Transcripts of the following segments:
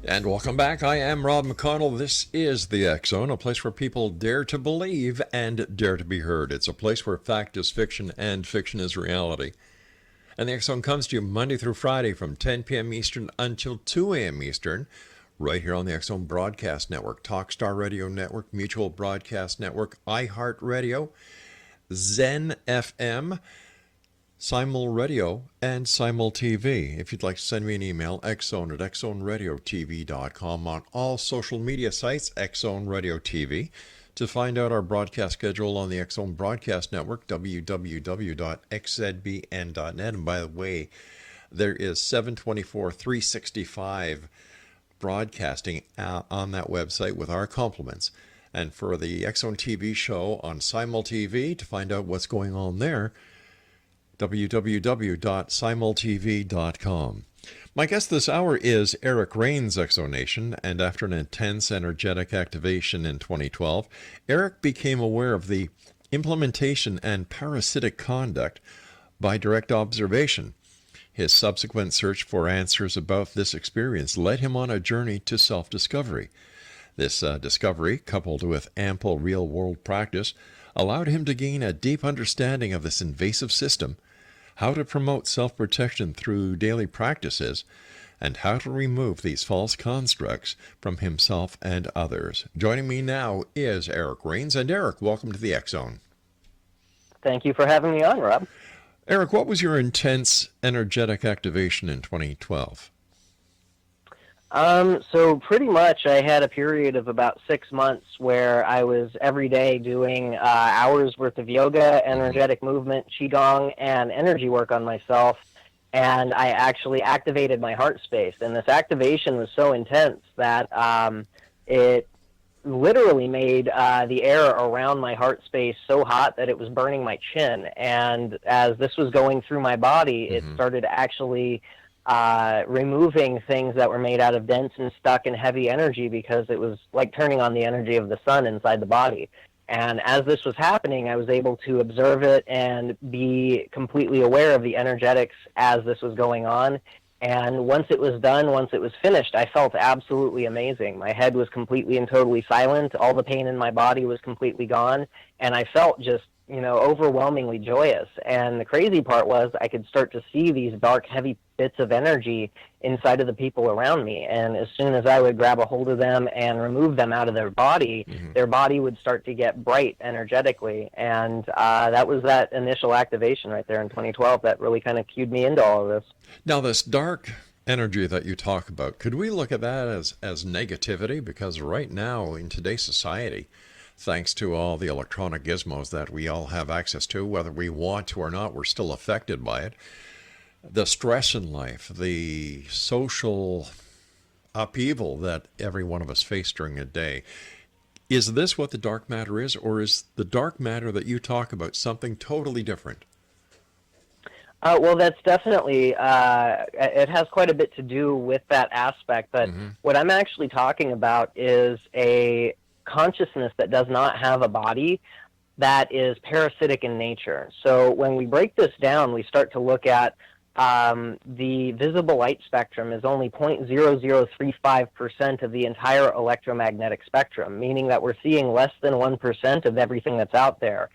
And welcome back. I am Rob McConnell. This is the X Zone, a place where people dare to believe and dare to be heard. It's a place where fact is fiction and fiction is reality. And the X Zone comes to you Monday through Friday from 10 p.m. Eastern until 2 a.m. Eastern, right here on the X Zone Broadcast Network, Talkstar Radio Network, Mutual Broadcast Network, iHeartRadio, Zen FM, Simul Radio, and Simul TV. If you'd like to send me an email, xzone at xzoneradiotv.com. On all social media sites, Xzone Radio TV. To find out our broadcast schedule on the X Zone Broadcast Network, www.xzbn.net. And by the way, there is 7/24/365 broadcasting on that website with our compliments. And for the X Zone TV show on Simul TV, to find out what's going on there, www.simultv.com. My guest this hour is Eric RAINES, Exonation, and after an intense energetic activation in 2012, Eric became aware of the implementation and parasitic conduct by direct observation. His subsequent search for answers about this experience led him on a journey to self-discovery. This discovery, coupled with ample real-world practice, allowed him to gain a deep understanding of this invasive system, how to promote self-protection through daily practices, and how to remove these false constructs from himself and others. Joining me now is Eric RAINES. And Eric, welcome to the X Zone. Thank you for having me on, Rob. Eric, what was your intense energetic activation in 2012? So pretty much I had a period of about 6 months where I was every day doing hours worth of yoga, energetic movement, qigong, and energy work on myself. And I actually activated my heart space. And this activation was so intense that it literally made the air around my heart space so hot that it was burning my chin. And as this was going through my body, it started actually removing things that were made out of dense and stuck and heavy energy, because it was like turning on the energy of the sun inside the body. And as this was happening, I was able to observe it and be completely aware of the energetics as this was going on. And once it was done, once it was finished, I felt absolutely amazing. My head was completely and totally silent. All the pain in my body was completely gone. And I felt just, overwhelmingly joyous. And the crazy part was I could start to see these dark, heavy bits of energy inside of the people around me. And as soon as I would grab a hold of them and remove them out of their body would start to get bright energetically. And that was that initial activation right there in 2012 that really kind of cued me into all of this. Now, this dark energy that you talk about, could we look at that as negativity? Because right now in today's society, thanks to all the electronic gizmos that we all have access to, whether we want to or not, we're still affected by it. The stress in life, the social upheaval that every one of us face during a day. Is this what the dark matter is, or is the dark matter that you talk about something totally different? Well, that's definitely, it has quite a bit to do with that aspect, but what I'm actually talking about is a consciousness that does not have a body, that is parasitic in nature. So when we break this down, we start to look at the visible light spectrum is only 0.0035% of the entire electromagnetic spectrum, meaning that we're seeing less than 1% of everything that's out there.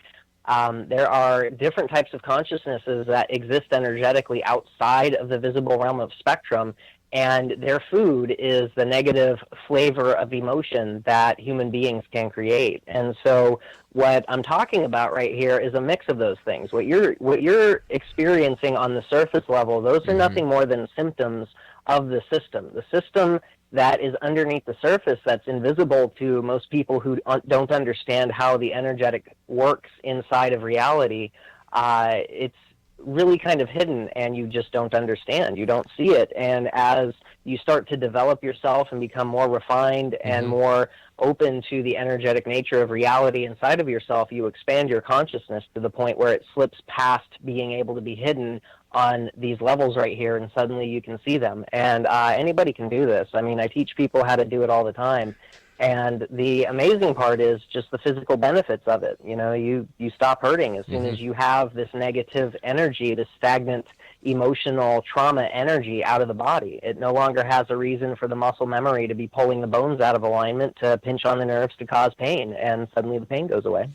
There are different types of consciousnesses that exist energetically outside of the visible realm of spectrum, and their food is the negative flavor of emotion that human beings can create. And so what I'm talking about right here is a mix of those things. What you're experiencing on the surface level, those are nothing more than symptoms of the system. The system that is underneath the surface, that's invisible to most people who don't understand how the energetic works inside of reality. It's really kind of hidden, and you just don't understand. You don't see it. And as you start to develop yourself and become more refined and more open to the energetic nature of reality inside of yourself, you expand your consciousness to the point where it slips past being able to be hidden on these levels right here, and suddenly you can see them. And anybody can do this. I mean, I teach people how to do it all the time. And the amazing part is just the physical benefits of it. You know, you stop hurting as soon as you have this negative energy, this stagnant emotional trauma energy out of the body. It no longer has a reason for the muscle memory to be pulling the bones out of alignment to pinch on the nerves to cause pain, and suddenly the pain goes away.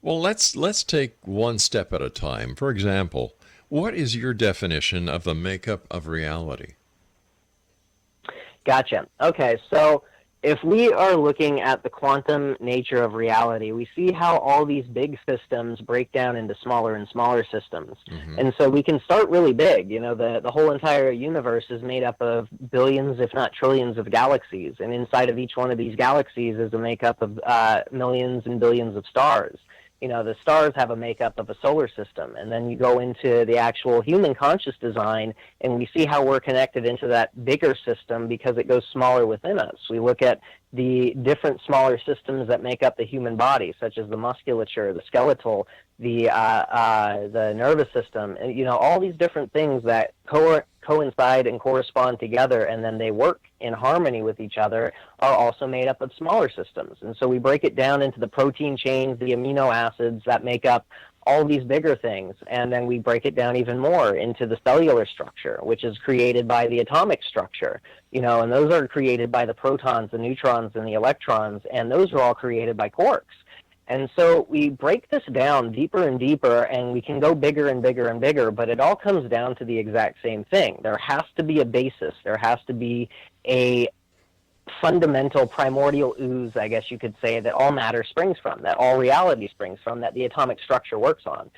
Well, let's take one step at a time. For example, what is your definition of the makeup of reality? Gotcha. Okay, so if we are looking at the quantum nature of reality, we see how all these big systems break down into smaller and smaller systems. And so we can start really big. You know, the whole entire universe is made up of billions, if not trillions, of galaxies. And inside of each one of these galaxies is a makeup of millions and billions of stars. You know, the stars have a makeup of a solar system, and then you go into the actual human conscious design, and we see how we're connected into that bigger system because it goes smaller within us. We look at the different smaller systems that make up the human body, such as the musculature, the skeletal, the nervous system, and, you know, all these different things that coincide and correspond together, and then they work in harmony with each other, are also made up of smaller systems. And so we break it down into the protein chains, the amino acids that make up all these bigger things, and then we break it down even more into the cellular structure, which is created by the atomic structure, you know, and those are created by the protons, the neutrons, and the electrons, and those are all created by quarks. And so we break this down deeper and deeper, and we can go bigger and bigger and bigger, but it all comes down to the exact same thing. There has to be a basis. There has to be a fundamental primordial ooze, I guess you could say, that all matter springs from, that all reality springs from, that the atomic structure works on.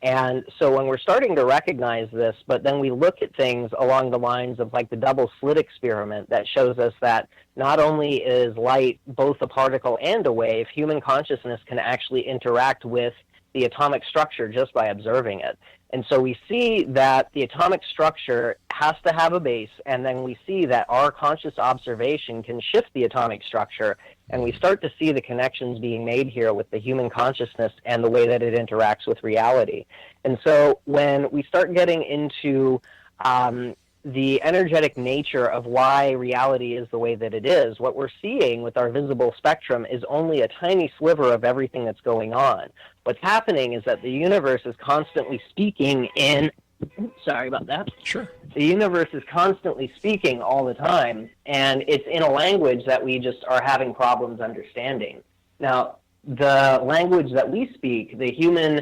And so when we're starting to recognize this, but then we look at things along the lines of like the double slit experiment that shows us that not only is light both a particle and a wave, human consciousness can actually interact with the atomic structure just by observing it. And so we see that the atomic structure has to have a base, and then we see that our conscious observation can shift the atomic structure, and we start to see the connections being made here with the human consciousness and the way that it interacts with reality. And so when we start getting into the energetic nature of why reality is the way that it is, what we're seeing with our visible spectrum is only a tiny sliver of everything that's going on. What's happening is that the universe is constantly speaking in, sorry about that. Sure. The universe is constantly speaking all the time, and it's in a language that we just are having problems understanding. Now, the language that we speak, the human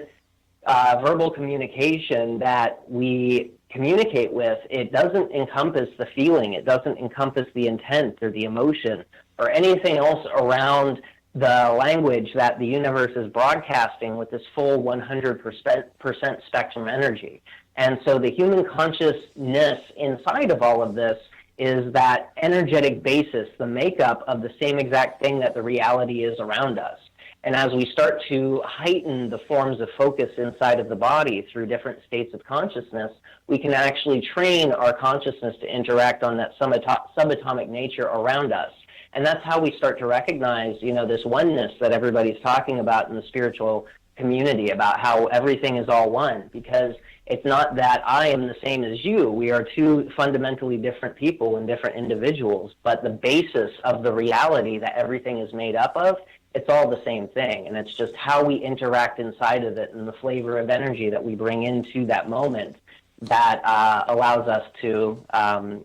verbal communication that we communicate with, it doesn't encompass the feeling, it doesn't encompass the intent or the emotion or anything else around the language that the universe is broadcasting with this full 100% spectrum energy. And so the human consciousness inside of all of this is that energetic basis, the makeup of the same exact thing that the reality is around us. And as we start to heighten the forms of focus inside of the body through different states of consciousness, we can actually train our consciousness to interact on that subatomic nature around us. And that's how we start to recognize, you know, this oneness that everybody's talking about in the spiritual community, about how everything is all one, because it's not that I am the same as you. We are two fundamentally different people and different individuals, but the basis of the reality that everything is made up of, it's all the same thing. And it's just how we interact inside of it and the flavor of energy that we bring into that moment that allows us to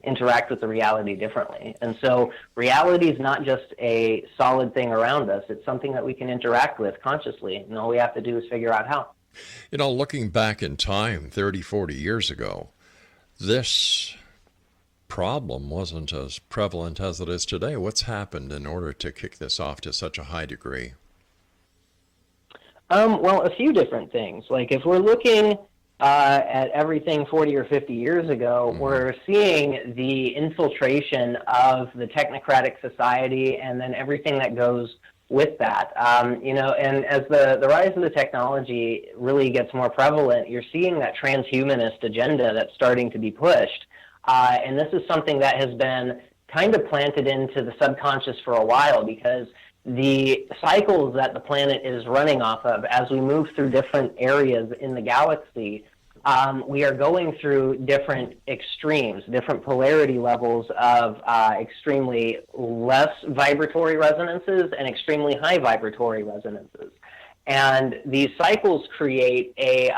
interact with the reality differently. And so reality is not just a solid thing around us. It's something that we can interact with consciously, and all we have to do is figure out how. You know, looking back in time, 30, 40 years ago, this problem wasn't as prevalent as it is today. What's happened in order to kick this off to such a high degree? Well, a few different things. Like if we're looking at everything 40 or 50 years ago, we're seeing the infiltration of the technocratic society and then everything that goes with that. You know, and as the rise of the technology really gets more prevalent, you're seeing that transhumanist agenda that's starting to be pushed. And this is something that has been kind of planted into the subconscious for a while, because the cycles that the planet is running off of as we move through different areas in the galaxy we are going through different extremes, different polarity levels of extremely less vibratory resonances and extremely high vibratory resonances. And these cycles create a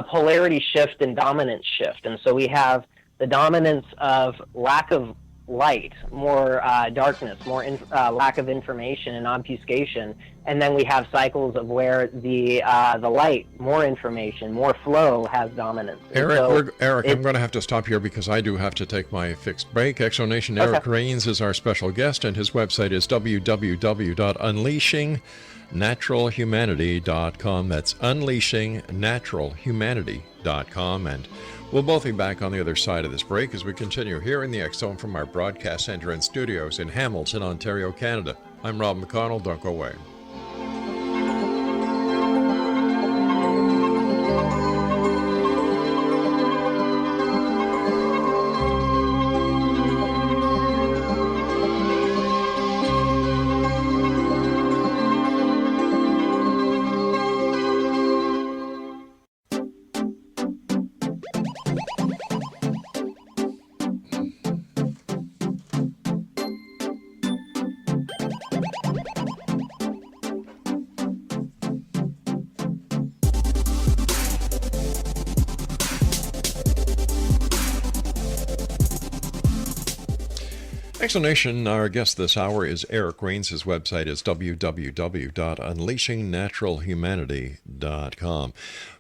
polarity shift and dominance shift. And so we have the dominance of lack of light, more darkness, more lack of information and obfuscation, and then we have cycles of where the light, more information, more flow has dominance. Eric, I'm going to have to stop here because I do have to take my fixed break. Exonation Eric Raines is our special guest, and his website is www.unleashingnaturalhumanity.com. That's unleashingnaturalhumanity.com, and we'll both be back on the other side of this break as we continue here in the X Zone from our broadcast center and studios in Hamilton, Ontario, Canada. I'm Rob McConnell. Don't go away. Exonation, our guest this hour is Eric Raines. His website is www.unleashingnaturalhumanity.com.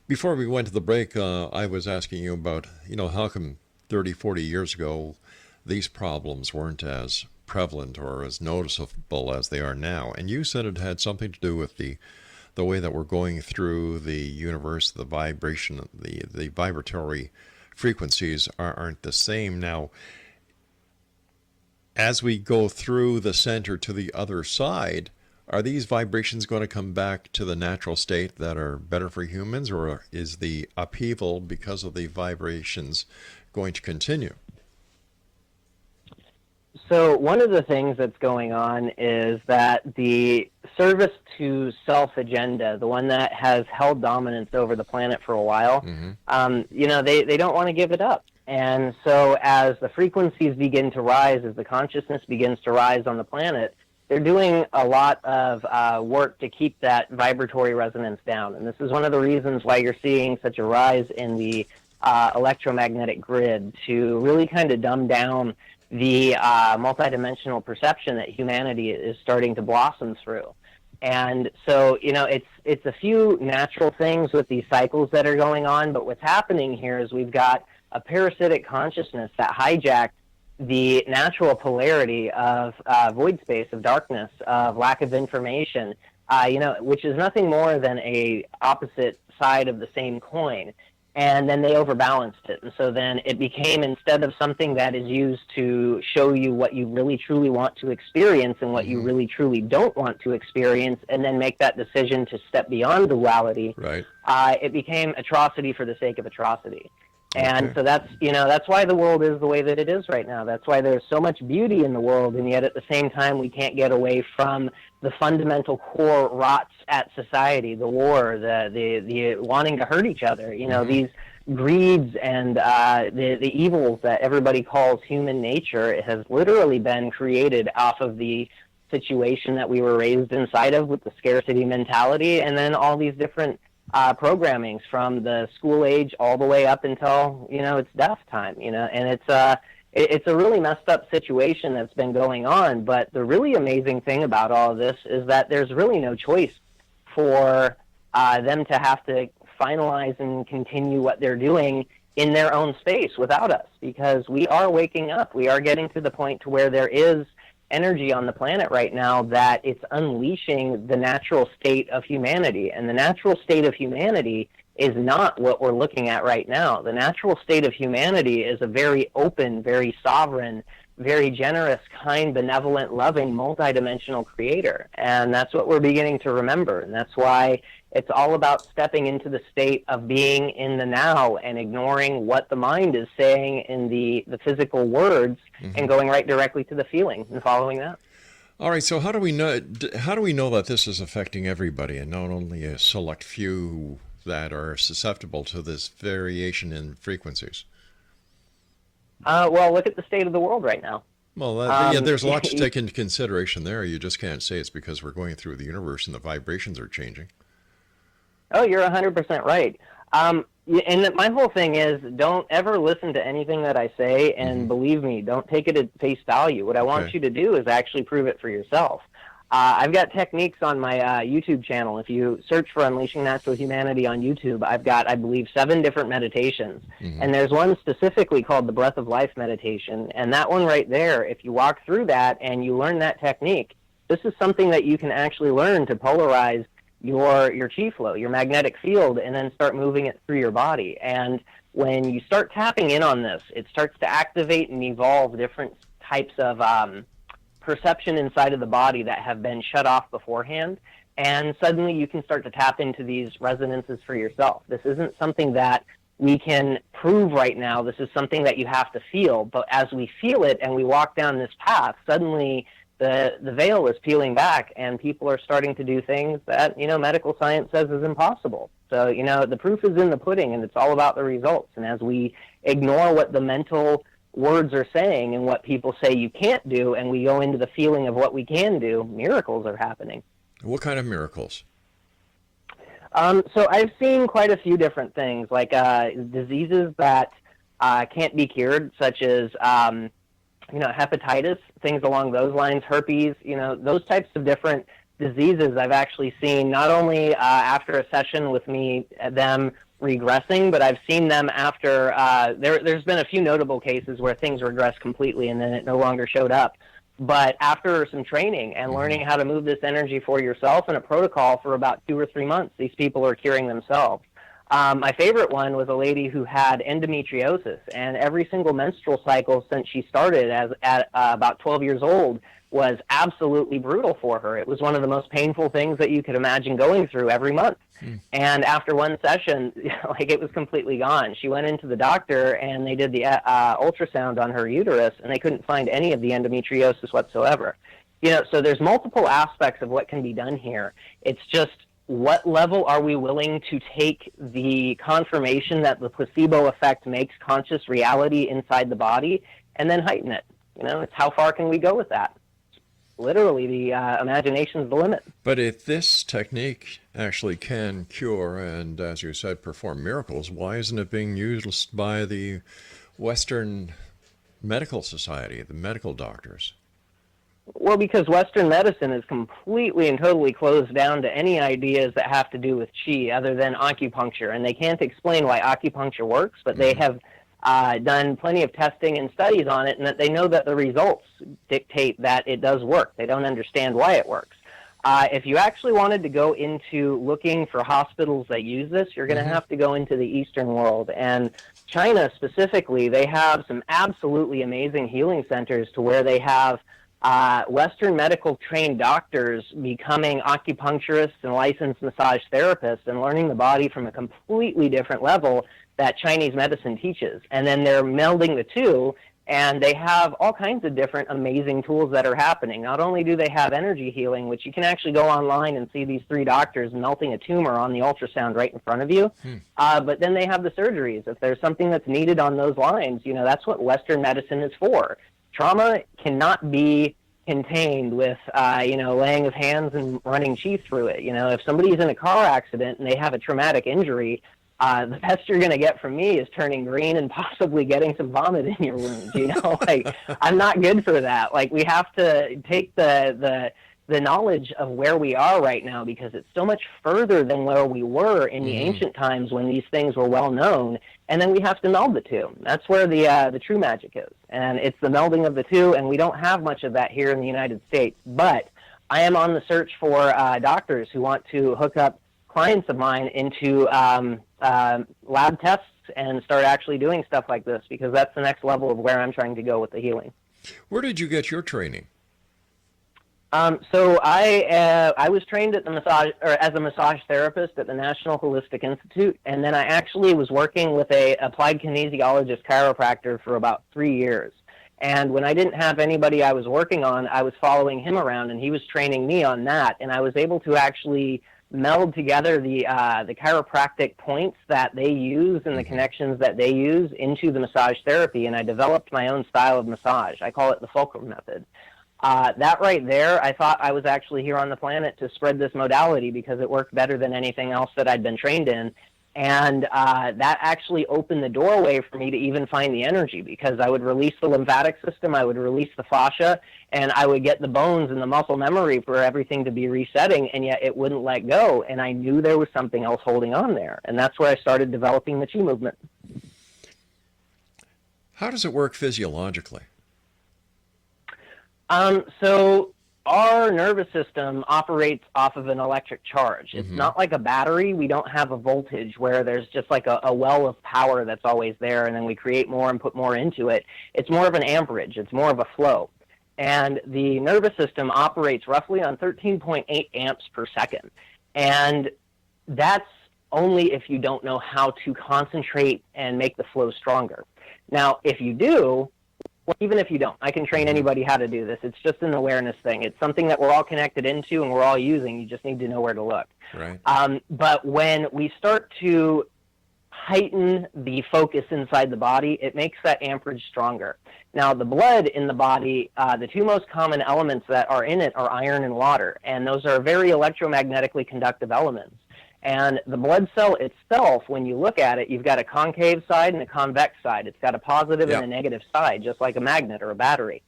Before we went to the break, I was asking you about, how come 30, 40 years ago these problems weren't as prevalent or as noticeable as they are now. And you said it had something to do with the way that we're going through the universe, the vibration, the vibratory frequencies aren't the same now. As we go through the center to the other side, are these vibrations going to come back to the natural state that are better for humans, or is the upheaval because of the vibrations going to continue? So one of the things that's going on is that the service to self agenda, the one that has held dominance over the planet for a while, they don't want to give it up. And so as the frequencies begin to rise, as the consciousness begins to rise on the planet, they're doing a lot of work to keep that vibratory resonance down. And this is one of the reasons why you're seeing such a rise in the electromagnetic grid, to really kind of dumb down the multidimensional perception that humanity is starting to blossom through. And so, it's a few natural things with these cycles that are going on, but what's happening here is we've got a parasitic consciousness that hijacked the natural polarity of void space, of darkness, of lack of information, which is nothing more than a opposite side of the same coin. And then they overbalanced it. And so then it became, instead of something that is used to show you what you really truly want to experience and what you really truly don't want to experience, and then make that decision to step beyond duality, right. It became atrocity for the sake of atrocity. And so that's why the world is the way that it is right now. That's why there's so much beauty in the world, and yet at the same time we can't get away from the fundamental core rots at society, the war, the wanting to hurt each other, these greeds and the evils that everybody calls human nature. It has literally been created off of the situation that we were raised inside of, with the scarcity mentality, and then all these different programmings from the school age all the way up until it's death time, and it's a really messed up situation that's been going on. But the really amazing thing about all of this is that there's really no choice for them to have to finalize and continue what they're doing in their own space without us, because we are waking up. We are getting to the point to where there is energy on the planet right now that it's unleashing the natural state of humanity. And the natural state of humanity is not what we're looking at right now. The natural state of humanity is a very open, very sovereign, very generous, kind, benevolent, loving, multidimensional creator. And that's what we're beginning to remember. And that's why it's all about stepping into the state of being in the now and ignoring what the mind is saying in the physical words, and going right directly to the feeling and following that. All right, so how do we know that this is affecting everybody and not only a select few who that are susceptible to this variation in frequencies? Well, look at the state of the world right now. Well, yeah, there's a lot to take into consideration there. You just can't say it's because we're going through the universe and the vibrations are changing. Oh, you're 100% right. And my whole thing is, don't ever listen to anything that I say, and believe me, don't take it at face value. What I want you to do is actually prove it for yourself. I've got techniques on my YouTube channel. If you search for Unleashing Natural Humanity on YouTube, I've got, I believe, 7 different meditations. And there's one specifically called the Breath of Life meditation. And that one right there, if you walk through that and you learn that technique, this is something that you can actually learn to polarize your chi flow, your magnetic field, and then start moving it through your body. And when you start tapping in on this, it starts to activate and evolve different types of perception inside of the body that have been shut off beforehand, and suddenly you can start to tap into these resonances for yourself. This isn't something that we can prove right now. This is something that you have to feel, but as we feel it and we walk down this path, suddenly the veil is peeling back and people are starting to do things that, medical science says is impossible. So, the proof is in the pudding, and it's all about the results. And as we ignore what the mental words are saying and what people say you can't do, and we go into the feeling of what we can do, miracles are happening. What kind of miracles? So I've seen quite a few different things, like diseases that can't be cured, such as hepatitis, things along those lines, herpes, those types of different diseases I've actually seen, not only after a session with me, them regressing, but I've seen them after, there's been a few notable cases where things regressed completely and then it no longer showed up. But after some training and learning how to move this energy for yourself in a protocol for about 2 or 3 months, these people are curing themselves. My favorite one was a lady who had endometriosis, and every single menstrual cycle since she started at about 12 years old was absolutely brutal for her. It was one of the most painful things that you could imagine going through every month. And after one session, it was completely gone. She went into the doctor, and they did the ultrasound on her uterus, and they couldn't find any of the endometriosis whatsoever. So there's multiple aspects of what can be done here. It's just, what level are we willing to take the confirmation that the placebo effect makes conscious reality inside the body and then heighten it? It's how far can we go with that? Literally, the imagination's the limit. But if this technique actually can cure and, as you said, perform miracles, why isn't it being used by the Western medical society, the medical doctors? Well, because Western medicine is completely and totally closed down to any ideas that have to do with chi other than acupuncture. And they can't explain why acupuncture works, but they have done plenty of testing and studies on it, and that they know that the results dictate that it does work. They don't understand why it works. If you actually wanted to go into looking for hospitals that use this, you're going to have to go into the Eastern world. And China specifically, they have some absolutely amazing healing centers to where they have Western medical trained doctors becoming acupuncturists and licensed massage therapists and learning the body from a completely different level that Chinese medicine teaches. And then they're melding the two, and they have all kinds of different amazing tools that are happening. Not only do they have energy healing, which you can actually go online and see these 3 doctors melting a tumor on the ultrasound right in front of you, but then they have the surgeries. If there's something that's needed on those lines, that's what Western medicine is for. Trauma cannot be contained with, laying of hands and running chi through it. If somebody's in a car accident and they have a traumatic injury, the best you're going to get from me is turning green and possibly getting some vomit in your wounds. I'm not good for that. We have to take the knowledge of where we are right now, because it's so much further than where we were in the ancient times when these things were well known. And then we have to meld the two. That's where the true magic is. And it's the melding of the two, and we don't have much of that here in the United States. But I am on the search for doctors who want to hook up clients of mine into lab tests and start actually doing stuff like this, because that's the next level of where I'm trying to go with the healing. Where did you get your training? So I was trained at as a massage therapist at the National Holistic Institute, and then I actually was working with a applied kinesiologist chiropractor for about 3 years. And when I didn't have anybody I was working on, I was following him around, and he was training me on that, and I was able to actually meld together the chiropractic points that they use and the connections that they use into the massage therapy, and I developed my own style of massage. I call it the Fulcrum method. That right there, I thought I was actually here on the planet to spread this modality because it worked better than anything else that I'd been trained in. And that actually opened the doorway for me to even find the energy, because I would release the lymphatic system, I would release the fascia, and I would get the bones and the muscle memory for everything to be resetting, and yet it wouldn't let go. And I knew there was something else holding on there. And that's where I started developing the Chi movement. How does it work physiologically? So our nervous system operates off of an electric charge. It's not like a battery. We don't have a voltage where there's just like a well of power that's always there, and then we create more and put more into it. It's more of an amperage. It's more of a flow. And the nervous system operates roughly on 13.8 amps per second. And that's only if you don't know how to concentrate and make the flow stronger. Now, if you do, well, even if you don't, I can train anybody how to do this. It's just an awareness thing. It's something that we're all connected into and we're all using. You just need to know where to look. Right. But when we start to heighten the focus inside the body, it makes that amperage stronger. Now, the blood in the body, the two most common elements that are in it are iron and water, and those are very electromagnetically conductive elements. And the blood cell itself, when you look at it, you've got a concave side and a convex side. It's got a positive and a negative side, just like a magnet or a battery.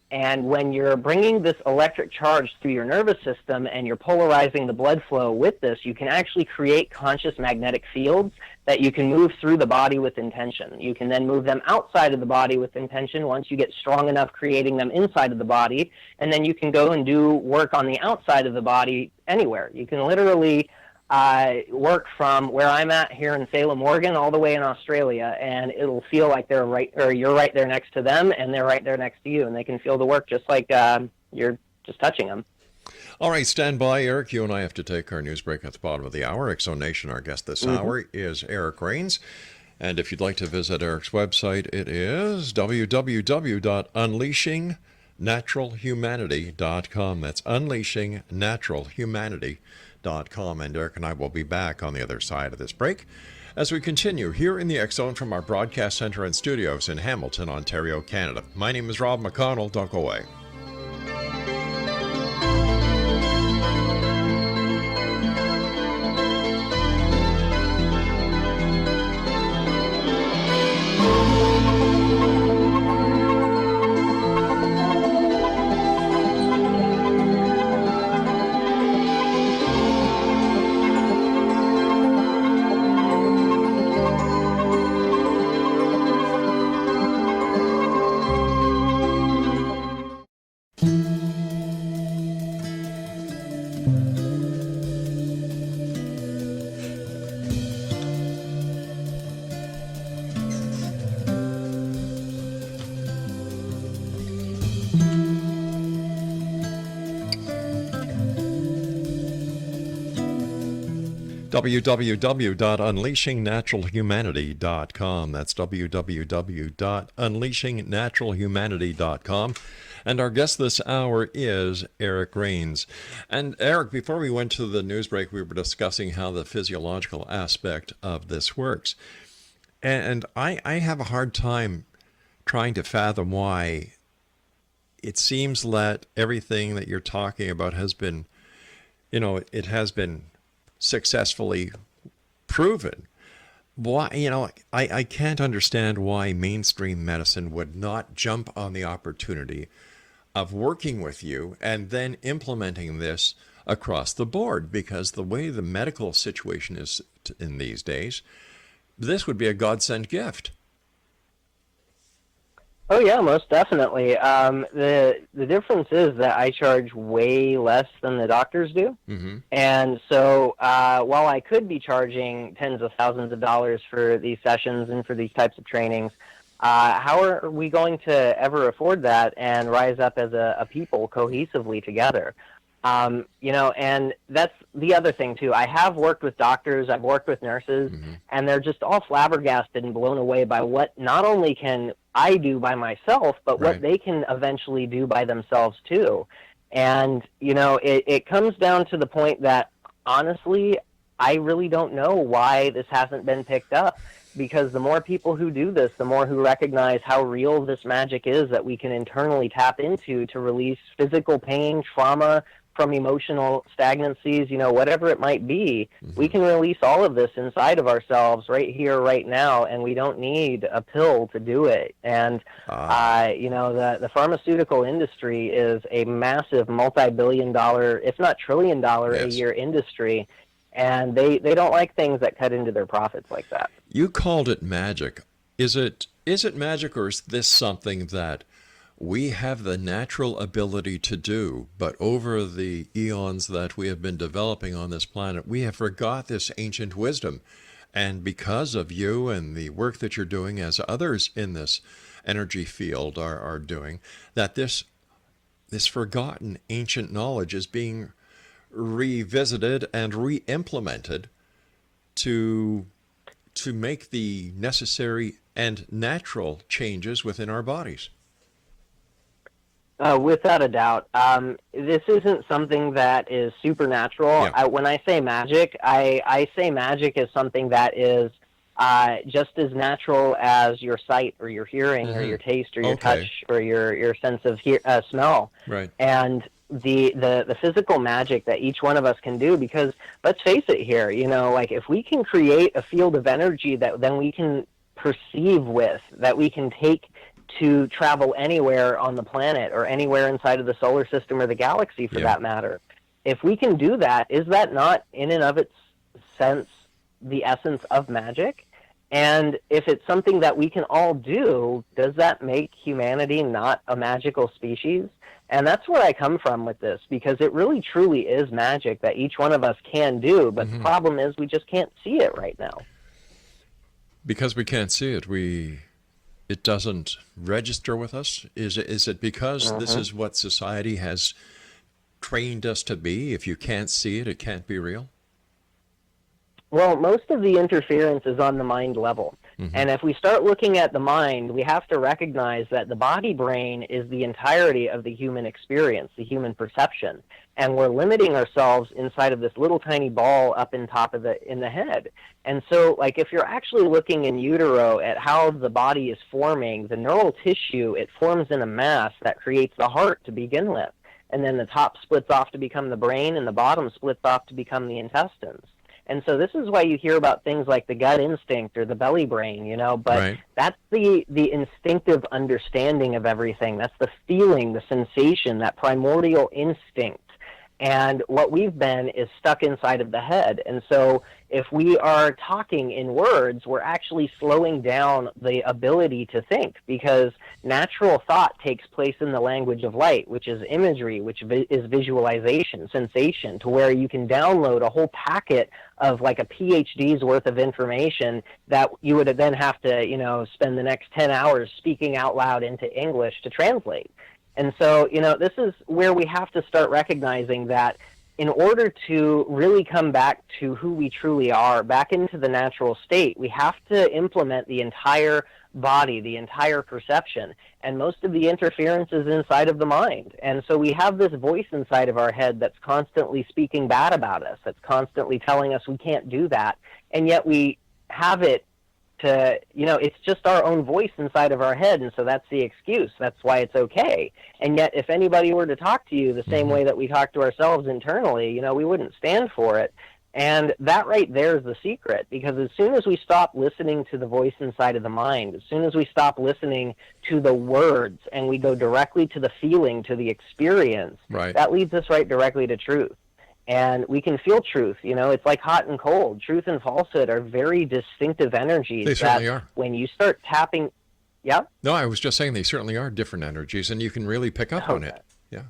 And when you're bringing this electric charge through your nervous system and you're polarizing the blood flow with this, you can actually create conscious magnetic fields that you can move through the body with intention. You can then move them outside of the body with intention once you get strong enough creating them inside of the body, and then you can go and do work on the outside of the body anywhere. You can literally work from where I'm at here in Salem, Oregon, all the way in Australia, and it'll feel like they're right, or you're right there next to them, and they're right there next to you, and they can feel the work just like you're just touching them. All right, stand by, Eric. You and I have to take our news break at the bottom of the hour. Exonation, our guest this hour, is Eric Raines. And if you'd like to visit Eric's website, it is www.unleashingnaturalhumanity.com. That's unleashingnaturalhumanity.com. And Eric and I will be back on the other side of this break as we continue here in the X Zone from our broadcast center and studios in Hamilton, Ontario, Canada. My name is Rob McConnell. Don't go away. www.unleashingnaturalhumanity.com. That's www.unleashingnaturalhumanity.com. And our guest this hour is Eric Raines. And Eric, before we went to the news break, we were discussing how the physiological aspect of this works. And I have a hard time trying to fathom why it seems that everything that you're talking about has been, it has been successfully proven. Why, I can't understand why mainstream medicine would not jump on the opportunity of working with you and then implementing this across the board, because the way the medical situation is in these days, this would be a godsend gift. Oh yeah, most definitely. The difference is that I charge way less than the doctors do, and so while I could be charging tens of thousands of dollars for these sessions and for these types of trainings, how are we going to ever afford that and rise up as a people cohesively together? And that's the other thing too. I have worked with doctors, I've worked with nurses, and they're just all flabbergasted and blown away by what not only can I do by myself, but what they can eventually do by themselves too. And, it comes down to the point that honestly, I really don't know why this hasn't been picked up, because the more people who do this, the more who recognize how real this magic is that we can internally tap into to release physical pain, trauma, from emotional stagnancies, whatever it might be. We can release all of this inside of ourselves right here, right now, and we don't need a pill to do it. And, the pharmaceutical industry is a massive multi-billion-dollar, if not trillion-dollar a year industry, and they don't like things that cut into their profits like that. You called it magic. Is it magic, or is this something that we have the natural ability to do, but over the eons that we have been developing on this planet, we have forgot this ancient wisdom? And because of you and the work that you're doing, as others in this energy field are doing, that this forgotten ancient knowledge is being revisited and re-implemented to make the necessary and natural changes within our bodies. Without a doubt. This isn't something that is supernatural. Yeah. When I say magic, I say magic is something that is just as natural as your sight or your hearing or your taste or your touch or your sense of smell. Right. And the physical magic that each one of us can do, because let's face it here, like if we can create a field of energy that then we can perceive with, that we can take to travel anywhere on the planet or anywhere inside of the solar system or the galaxy for that matter. If we can do that, is that not in and of its sense the essence of magic? And if it's something that we can all do, does that make humanity not a magical species? And that's where I come from with this, because it really truly is magic that each one of us can do, but the problem is we just can't see it right now. Because we can't see it, it doesn't register with us? Is it because this is what society has trained us to be? If you can't see it, it can't be real? Well, most of the interference is on the mind level. And if we start looking at the mind, we have to recognize that the body-brain is the entirety of the human experience, the human perception. And we're limiting ourselves inside of this little tiny ball up in top of in the head. And so, like, if you're actually looking in utero at how the body is forming, the neural tissue, it forms in a mass that creates the heart to begin with. And then the top splits off to become the brain, and the bottom splits off to become the intestines. And so this is why you hear about things like the gut instinct or the belly brain, but that's the instinctive understanding of everything. That's the feeling, the sensation, that primordial instinct. And what we've been is stuck inside of the head. And so if we are talking in words, we're actually slowing down the ability to think, because natural thought takes place in the language of light, which is imagery, which is visualization, sensation, to where you can download a whole packet of like a PhD's worth of information that you would then have to, spend the next 10 hours speaking out loud into English to translate. And so, this is where we have to start recognizing that in order to really come back to who we truly are, back into the natural state, we have to implement the entire body, the entire perception. And most of the interference is inside of the mind. And so we have this voice inside of our head that's constantly speaking bad about us, that's constantly telling us we can't do that. And yet we have it to, it's just our own voice inside of our head, and so that's the excuse. That's why it's okay. And yet, if anybody were to talk to you the same way that we talk to ourselves internally, we wouldn't stand for it. And that right there is the secret, because as soon as we stop listening to the voice inside of the mind, as soon as we stop listening to the words and we go directly to the feeling, to the experience, that leads us right directly to truth. And we can feel truth. It's like hot and cold. Truth and falsehood are very distinctive energies. They certainly are. When you start tapping... Yeah? No, I was just saying they certainly are different energies, and you can really pick up on it. Yeah.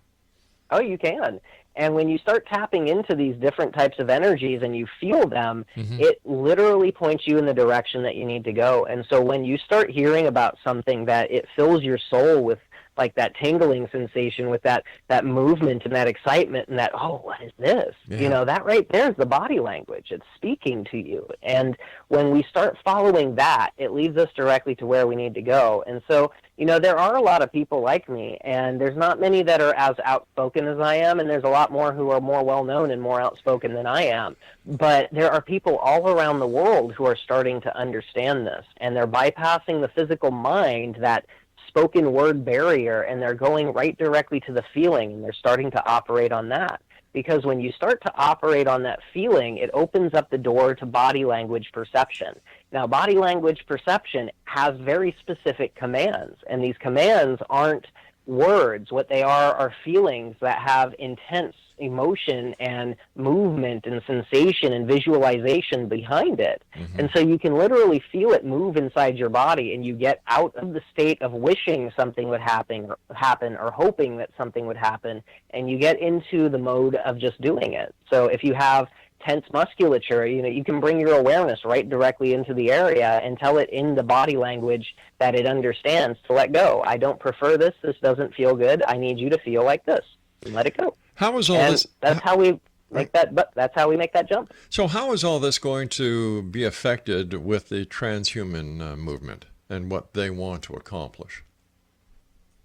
Oh, you can. And when you start tapping into these different types of energies and you feel them, it literally points you in the direction that you need to go. And so when you start hearing about something that it fills your soul with like that tingling sensation with that movement and that excitement and that, oh, what is this? Yeah. That right there is the body language. It's speaking to you. And when we start following that, it leads us directly to where we need to go. And so, there are a lot of people like me, and there's not many that are as outspoken as I am, and there's a lot more who are more well-known and more outspoken than I am. But there are people all around the world who are starting to understand this, and they're bypassing the physical mind, that spoken word barrier, and they're going right directly to the feeling, and they're starting to operate on that. Because when you start to operate on that feeling, it opens up the door to body language perception. Now, body language perception has very specific commands, and these commands aren't words. What they are feelings that have intense emotion and movement and sensation and visualization behind it. Mm-hmm. And so you can literally feel it move inside your body, and you get out of the state of wishing something would happen or hoping that something would happen, and you get into the mode of just doing it. So if you have tense musculature, you can bring your awareness right directly into the area and tell it in the body language that it understands to let go. I don't prefer this. This doesn't feel good. I need you to feel like this. And let it go. How is all this? That's how we make that. But that's how we make that jump. So, how is all this going to be affected with the transhuman movement and what they want to accomplish?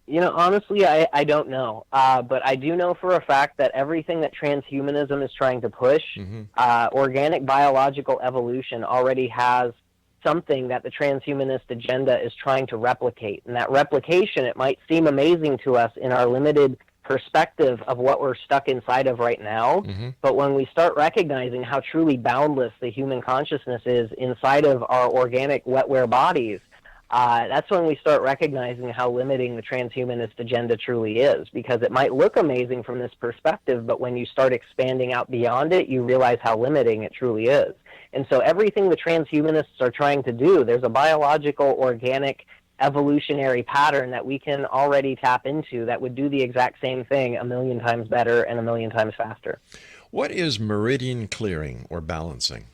Honestly, I don't know. But I do know for a fact that everything that transhumanism is trying to push, organic biological evolution already has something that the transhumanist agenda is trying to replicate. And that replication, it might seem amazing to us in our limited perspective of what we're stuck inside of right now. But when we start recognizing how truly boundless the human consciousness is inside of our organic wetware bodies, that's when we start recognizing how limiting the transhumanist agenda truly is, because it might look amazing from this perspective, but when you start expanding out beyond it, you realize how limiting it truly is. And so everything the transhumanists are trying to do, there's a biological, organic, evolutionary pattern that we can already tap into that would do the exact same thing 1,000,000 times better and 1,000,000 times faster. What is meridian clearing or balancing?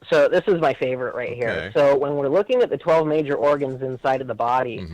So this is my favorite right here. So when we're looking at the 12 major organs inside of the body,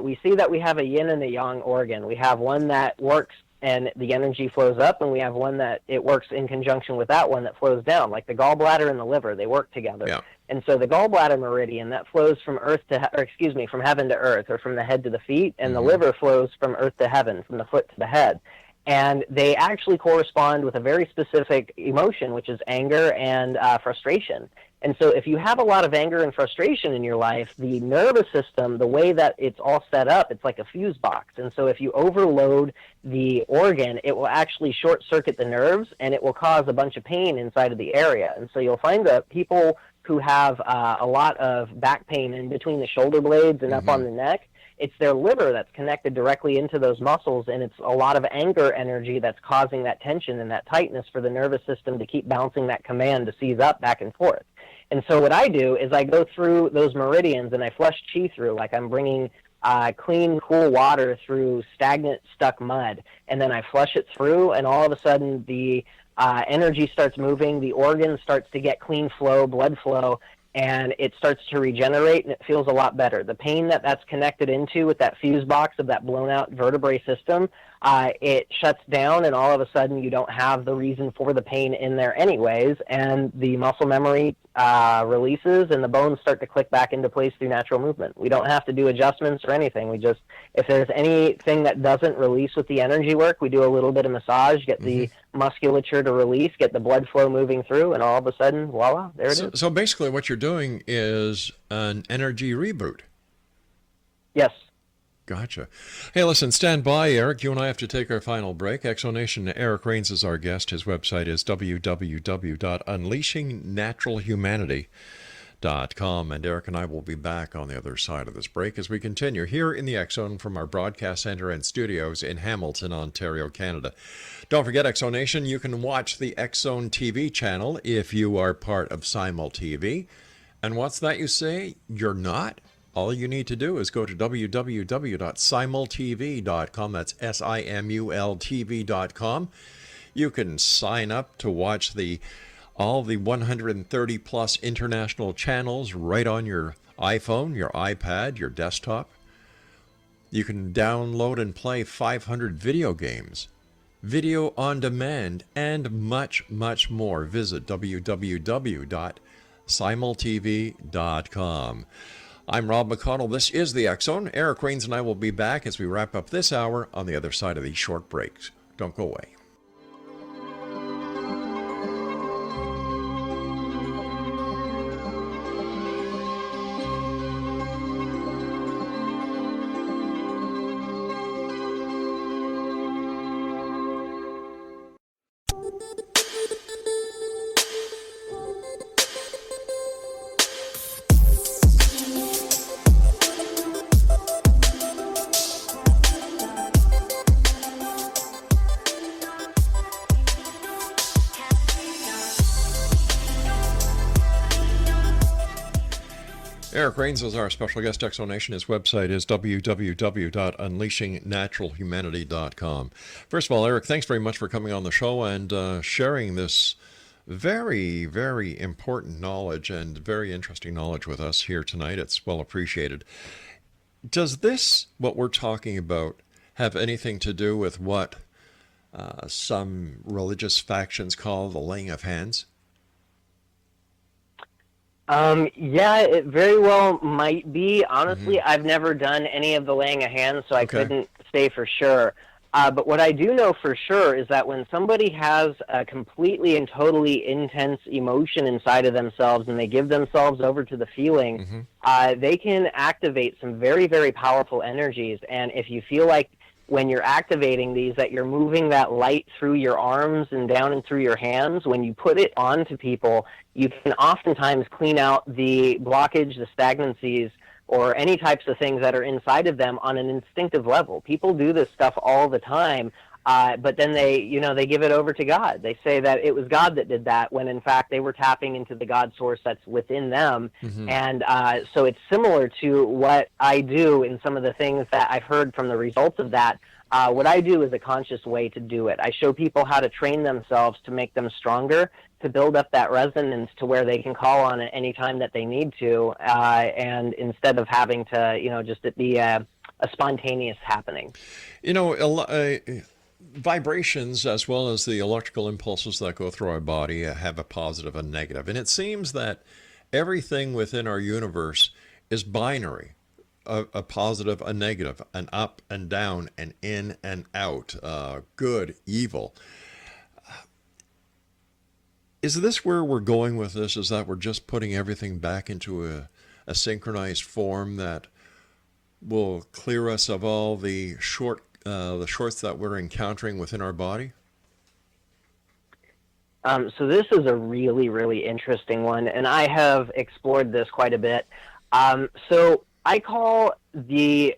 we see that we have a yin and a yang organ. We have one that works and the energy flows up, and we have one that it works in conjunction with that one that flows down, like the gallbladder and the liver. They work together. Yeah. And so the gallbladder meridian, that flows from from heaven to earth, or from the head to the feet, and the liver flows from earth to heaven, from the foot to the head. And they actually correspond with a very specific emotion, which is anger and frustration. And so if you have a lot of anger and frustration in your life, the nervous system, the way that it's all set up, it's like a fuse box. And so if you overload the organ, it will actually short-circuit the nerves, and it will cause a bunch of pain inside of the area. And so you'll find that people who have a lot of back pain in between the shoulder blades and up on the neck, it's their liver that's connected directly into those muscles, and it's a lot of anger energy that's causing that tension and that tightness for the nervous system to keep bouncing that command to seize up back and forth. And so what I do is I go through those meridians and I flush chi through, like I'm bringing clean, cool water through stagnant, stuck mud, and then I flush it through, and all of a sudden the energy starts moving, the organ starts to get clean flow, blood flow, and it starts to regenerate, and it feels a lot better. The pain that's connected into with that fuse box of that blown-out vertebrae system, it shuts down, and all of a sudden you don't have the reason for the pain in there anyways, and the muscle memory releases, and the bones start to click back into place through natural movement. We don't have to do adjustments or anything. We just, if there's anything that doesn't release with the energy work, we do a little bit of massage, get the musculature to release, get the blood flow moving through, and all of a sudden, voila, there it is. So basically what you're doing is an energy reboot. Yes. Gotcha. Hey, listen, stand by, Eric. You and I have to take our final break. Exonation, Eric Raines is our guest. His website is www.unleashingnaturalhumanity.com. And Eric and I will be back on the other side of this break as we continue here in the X Zone from our broadcast center and studios in Hamilton, Ontario, Canada. Don't forget, Exonation, you can watch the X Zone TV channel if you are part of Simul TV. And what's that you say? You're not? All you need to do is go to www.simultv.com. That's SIMULTV.com. You can sign up to watch all the 130 plus international channels right on your iPhone, your iPad, your desktop, You can download and play 500 video games, video on demand, and much, much more. Visit www.simultv.com. I'm Rob McConnell. This is the X Zone. Eric Rains and I will be back as we wrap up this hour on the other side of these short breaks. Don't go away. Eric Rains is our special guest. Exonation. His website is www.unleashingnaturalhumanity.com. First of all, Eric, thanks very much for coming on the show and sharing this very, very important knowledge and very interesting knowledge with us here tonight. It's well appreciated. Does this, what we're talking about, have anything to do with what some religious factions call the laying of hands? Yeah, it very well might be. Honestly, I've never done any of the laying of hands, so I couldn't say for sure. But what I do know for sure is that when somebody has a completely and totally intense emotion inside of themselves and they give themselves over to the feeling, they can activate some very, very powerful energies. And if you feel like when you're activating these that you're moving that light through your arms and down and through your hands, when you put it onto people, you can oftentimes clean out the blockage, the stagnancies, or any types of things that are inside of them on an instinctive level. People do this stuff all the time, but then they give it over to God. They say that it was God that did that, when in fact they were tapping into the God source that's within them. And so it's similar to what I do in some of the things that I've heard from the results of that. What I do is a conscious way to do it. I show people how to train themselves to make them stronger, to build up that resonance to where they can call on it any time that they need to, and instead of having to, just it be a spontaneous happening. Vibrations, as well as the electrical impulses that go through our body, have a positive and negative. And it seems that everything within our universe is binary. A positive, a negative, an up and down, an in and out, good, evil. Is this where we're going with this? Is that we're just putting everything back into a synchronized form that will clear us of all the shorts that we're encountering within our body? So this is a really, really interesting one, and I have explored this quite a bit. So I call the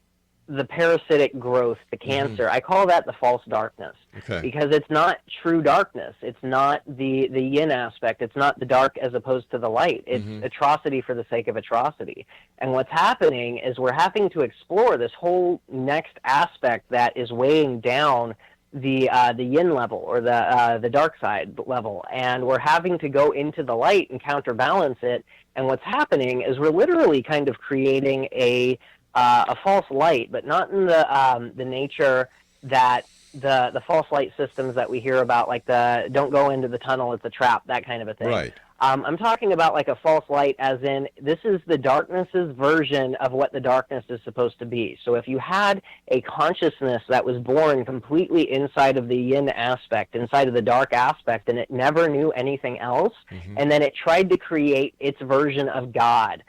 parasitic growth, the cancer, I call that the false darkness. Because it's not true darkness. It's not the yin aspect. It's not the dark as opposed to the light. It's atrocity for the sake of atrocity. And what's happening is we're having to explore this whole next aspect that is weighing down the yin level, or the dark side level, and we're having to go into the light and counterbalance it. And what's happening is we're literally kind of creating a false light, but not in the nature that the false light systems that we hear about, like the don't go into the tunnel, it's a trap, that kind of a thing. Right. I'm talking about like a false light, as in this is the darkness's version of what the darkness is supposed to be. So if you had a consciousness that was born completely inside of the yin aspect, inside of the dark aspect, and it never knew anything else, and then it tried to create its version of God,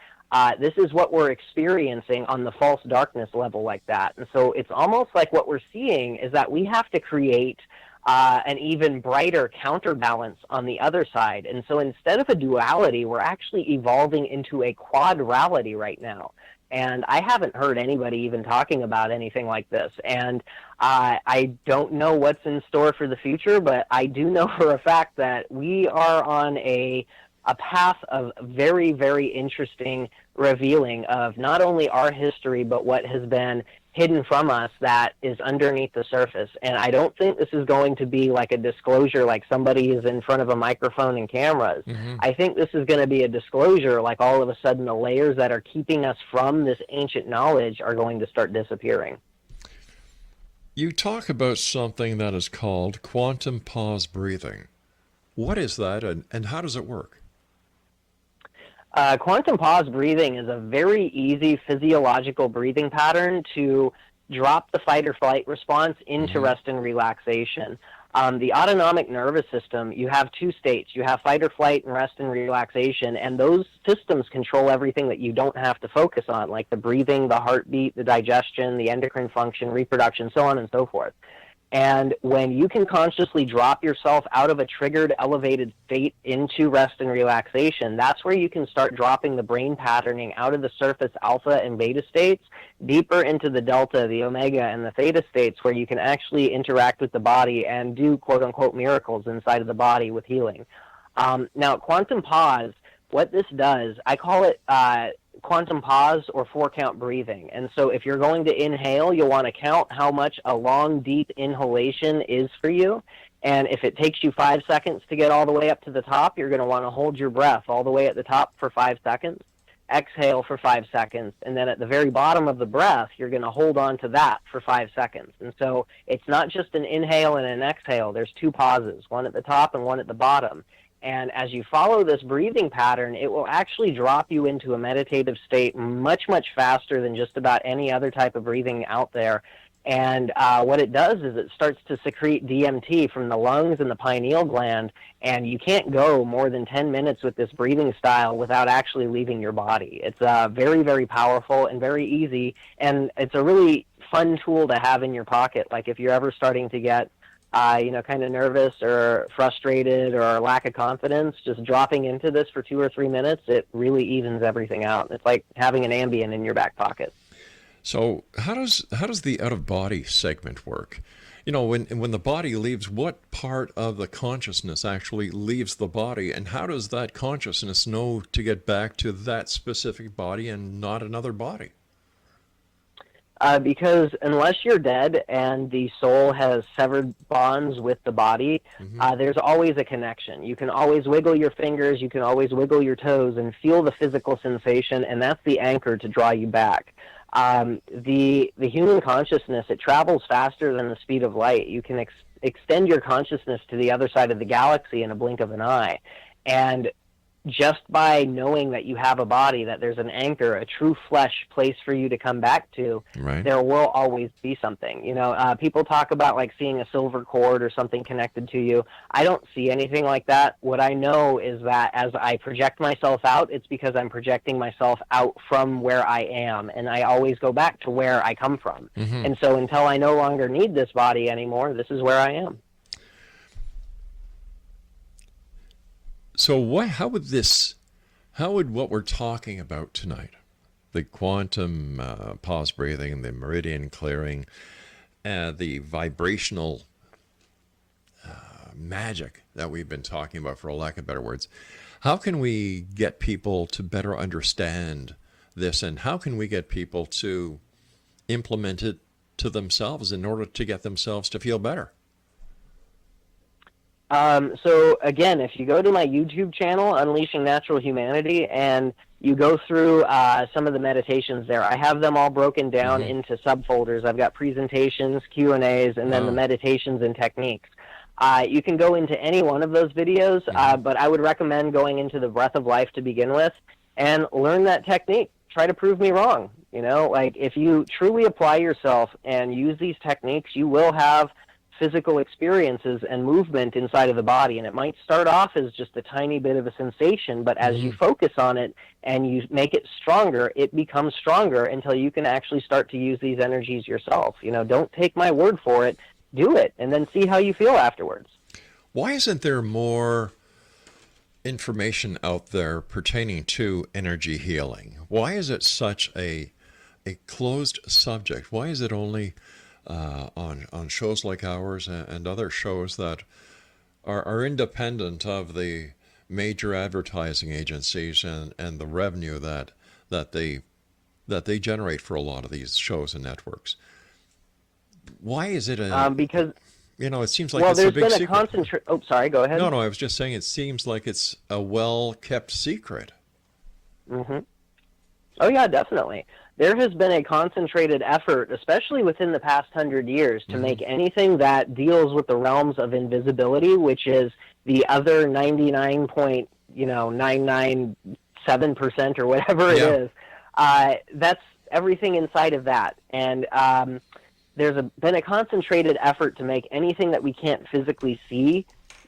this is what we're experiencing on the false darkness level like that. And so it's almost like what we're seeing is that we have to create an even brighter counterbalance on the other side. And so instead of a duality, we're actually evolving into a quadrality right now. And I haven't heard anybody even talking about anything like this. And I don't know what's in store for the future, but I do know for a fact that we are on a path of very, very interesting revealing of not only our history, but what has been hidden from us that is underneath the surface. And I don't think this is going to be like a disclosure, like somebody is in front of a microphone and cameras. I think this is going to be a disclosure, like all of a sudden the layers that are keeping us from this ancient knowledge are going to start disappearing. You talk about something that is called quantum pause breathing. What is that, and how does it work? Quantum pause breathing is a very easy physiological breathing pattern to drop the fight or flight response into rest and relaxation. The autonomic nervous system, you have two states. You have fight or flight and rest and relaxation, and those systems control everything that you don't have to focus on, like the breathing, the heartbeat, the digestion, the endocrine function, reproduction, so on and so forth. And when you can consciously drop yourself out of a triggered, elevated state into rest and relaxation, that's where you can start dropping the brain patterning out of the surface alpha and beta states deeper into the delta, the omega, and the theta states, where you can actually interact with the body and do quote-unquote miracles inside of the body with healing. Now, quantum pause, what this does, I call it quantum pause or 4-count breathing. And so if you're going to inhale, you'll want to count how much a long, deep inhalation is for you. And if it takes you 5 seconds to get all the way up to the top, you're going to want to hold your breath all the way at the top for 5 seconds, exhale for 5 seconds, and then at the very bottom of the breath, you're going to hold on to that for 5 seconds. And so it's not just an inhale and an exhale. There's two pauses, one at the top and one at the bottom. And as you follow this breathing pattern, it will actually drop you into a meditative state much, much faster than just about any other type of breathing out there. And what it does is it starts to secrete DMT from the lungs and the pineal gland, and you can't go more than 10 minutes with this breathing style without actually leaving your body. It's very, very powerful and very easy, and it's a really fun tool to have in your pocket. Like if you're ever starting to get kind of nervous or frustrated or lack of confidence, just dropping into this for 2 or 3 minutes, it really evens everything out. It's like having an Ambien in your back pocket. So how does the out-of-body segment work? You know, when the body leaves, what part of the consciousness actually leaves the body, and how does that consciousness know to get back to that specific body and not another body? Because unless you're dead and the soul has severed bonds with the body, there's always a connection. You can always wiggle your fingers, you can always wiggle your toes and feel the physical sensation, and that's the anchor to draw you back. The human consciousness, it travels faster than the speed of light. You can extend your consciousness to the other side of the galaxy in a blink of an eye. And just by knowing that you have a body, that there's an anchor, a true flesh place for you to come back to, Right. there will always be something. You know, people talk about like seeing a silver cord or something connected to you. I don't see anything like that. What I know is that as I project myself out, it's because I'm projecting myself out from where I am, and I always go back to where I come from. And so until I no longer need this body anymore, this is where I am. So how would what we're talking about tonight, the quantum pause breathing, the meridian clearing, the vibrational magic that we've been talking about, for lack of better words, how can we get people to better understand this, and how can we get people to implement it to themselves in order to get themselves to feel better? So again, if you go to my YouTube channel, Unleashing Natural Humanity, and you go through some of the meditations there, I have them all broken down into subfolders. I've got presentations, Q&As, and then the meditations and techniques. You can go into any one of those videos, but I would recommend going into the Breath of Life to begin with and learn that technique. Try to prove me wrong. You know, like if you truly apply yourself and use these techniques, you will have physical experiences and movement inside of the body. And it might start off as just a tiny bit of a sensation, but as you focus on it and you make it stronger, it becomes stronger until you can actually start to use these energies yourself. You know, don't take my word for it. Do it, and then see how you feel afterwards. Why isn't there more information out there pertaining to energy healing? Why is it such a closed subject? Why is it only on shows like ours and other shows that are independent of the major advertising agencies and the revenue that they generate for a lot of these shows and networks? Why is it because it seems like it's a big secret. Oh, sorry, go ahead. No, I was just saying it seems like it's a well-kept secret. Oh, yeah, definitely. there has been a concentrated effort, especially within the past 100 years, to make anything that deals with the realms of invisibility, which is the other 99.997% or whatever it is. That's everything inside of that. And there's been a concentrated effort to make anything that we can't physically see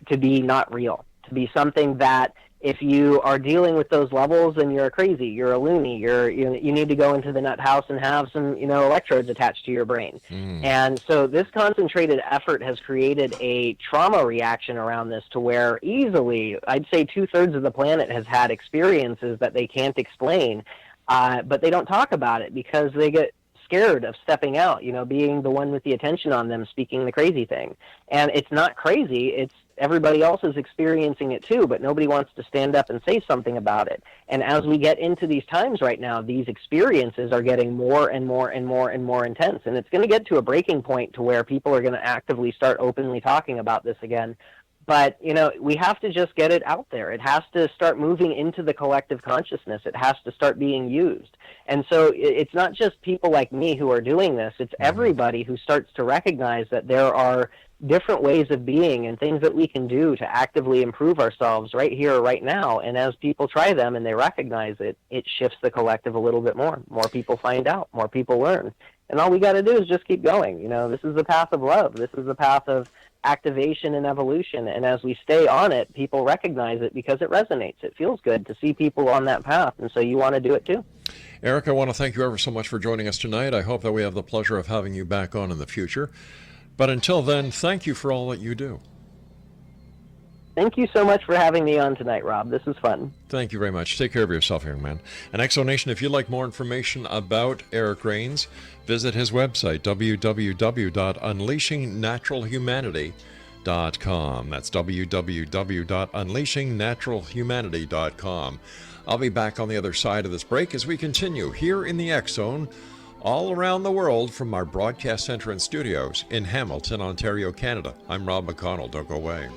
to be not real, to be something that if you are dealing with those levels, then you're crazy, you're a loony, you need to go into the nut house and have some electrodes attached to your brain. And so this concentrated effort has created a trauma reaction around this, to where easily, I'd say 2/3 of the planet has had experiences that they can't explain, but they don't talk about it because they get scared of stepping out, being the one with the attention on them, speaking the crazy thing. And it's not crazy, it's everybody else is experiencing it too, but nobody wants to stand up and say something about it. And as we get into these times right now, these experiences are getting more and more and more and more intense. And it's going to get to a breaking point to where people are going to actively start openly talking about this again. But, we have to just get it out there. It has to start moving into the collective consciousness. It has to start being used. And so it's not just people like me who are doing this. It's everybody who starts to recognize that there are different ways of being and things that we can do to actively improve ourselves right here, right now. And as people try them and they recognize it, it shifts the collective a little bit more. More people find out, more people learn. And all we got to do is just keep going. This is the path of love. This is the path of activation and evolution. And as we stay on it, people recognize it because it resonates. It feels good to see people on that path. And so you want to do it too. Eric, I want to thank you ever so much for joining us tonight. I hope that we have the pleasure of having you back on in the future. But until then, thank you for all that you do. Thank you so much for having me on tonight, Rob. This was fun. Thank you very much. Take care of yourself, young man. And XZonation, if you'd like more information about Eric Raines, visit his website, www.unleashingnaturalhumanity.com. That's www.unleashingnaturalhumanity.com. I'll be back on the other side of this break as we continue here in the X Zone, all around the world from our broadcast center and studios in Hamilton, Ontario, Canada. I'm Rob McConnell. Don't go away.